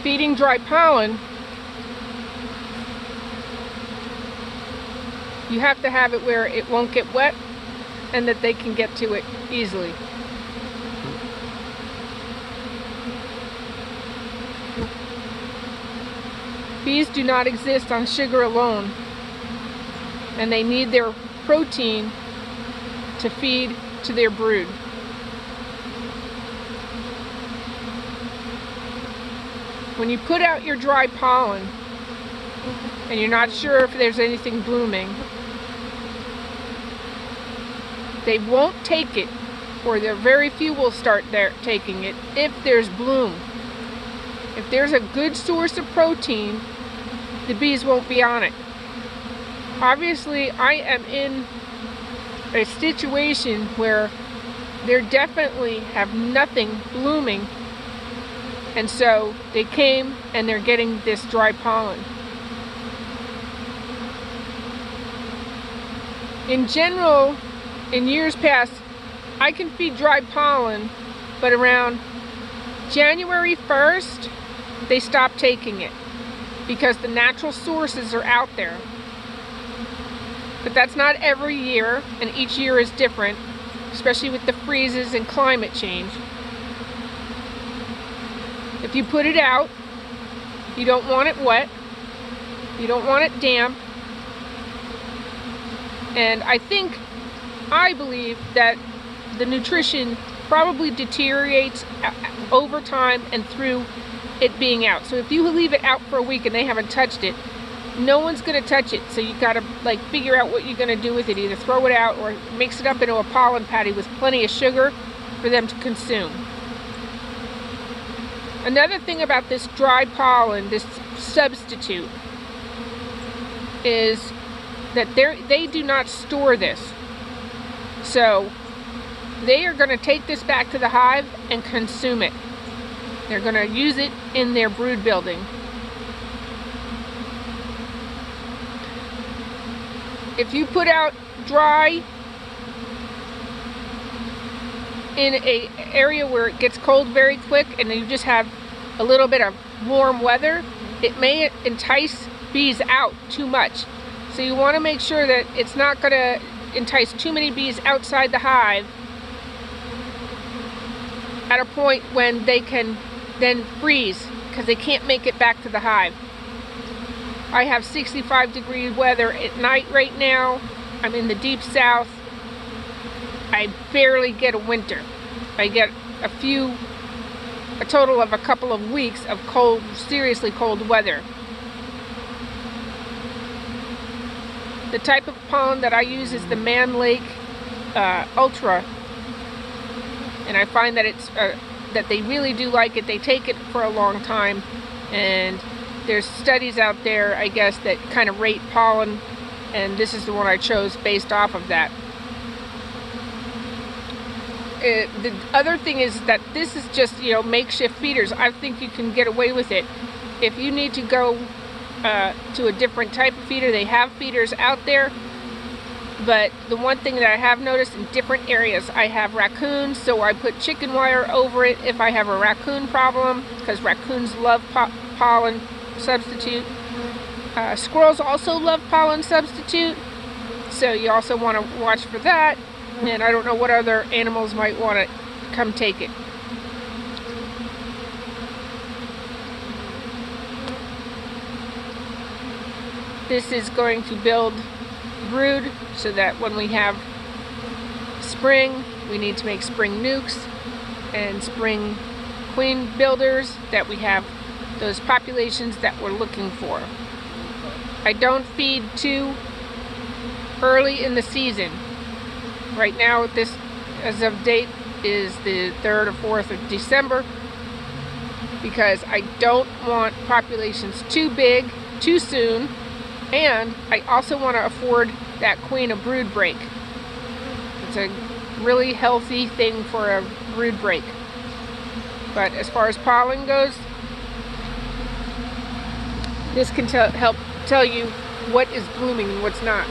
feeding dry pollen, you have to have it where it won't get wet and that they can get to it easily. Bees do not exist on sugar alone, and they need their protein to feed to their brood. When you put out your dry pollen and you're not sure if there's anything blooming, they won't take it, or there very few will start taking it if there's bloom. If there's a good source of protein, the bees won't be on it. Obviously, I am in a situation where they definitely have nothing blooming, and so they came and they're getting this dry pollen. In general, in years past, I can feed dry pollen, but around January 1st, they stop taking it because the natural sources are out there. But that's not every year, and each year is different, especially with the freezes and climate change. If you put it out, you don't want it wet, you don't want it damp, and I believe that the nutrition probably deteriorates over time and through it being out. So if you leave it out for a week and they haven't touched it, no one's going to touch it. So you got to figure out what you're going to do with it. Either throw it out or mix it up into a pollen patty with plenty of sugar for them to consume. Another thing about this dry pollen, this substitute, is that they do not store this. So they are going to take this back to the hive and consume it. They're going to use it in their brood building. If you put out dry in an area where it gets cold very quick and you just have a little bit of warm weather, it may entice bees out too much. So you want to make sure that it's not going to entice too many bees outside the hive at a point when they can then freeze because they can't make it back to the hive. I have 65-degree weather at night right now. I'm in the deep south. I barely get a winter. I get a total of a couple of weeks of cold, seriously cold weather. The type of pollen that I use is the Man Lake Ultra, and I find that that they really do like it. They take it for a long time, and there's studies out there, I guess, that kind of rate pollen, and this is the one I chose based off of that. The other thing is that this is just, makeshift feeders. I think you can get away with it. If you need to go to a different type of feeder, they have feeders out there. But the one thing that I have noticed in different areas, I have raccoons, so I put chicken wire over it if I have a raccoon problem, because raccoons love pollen substitute. Squirrels also love pollen substitute, so you also want to watch for that. And I don't know what other animals might want to come take it. This is going to build brood so that when we have spring, we need to make spring nukes and spring queen builders, that we have those populations that we're looking for. I don't feed too early in the season. Right now, this as of date is the 3rd or 4th of December, because I don't want populations too big too soon, and I also want to afford that queen a brood break. It's a really healthy thing for a brood break. But as far as pollen goes, this can help tell you what is blooming and what's not.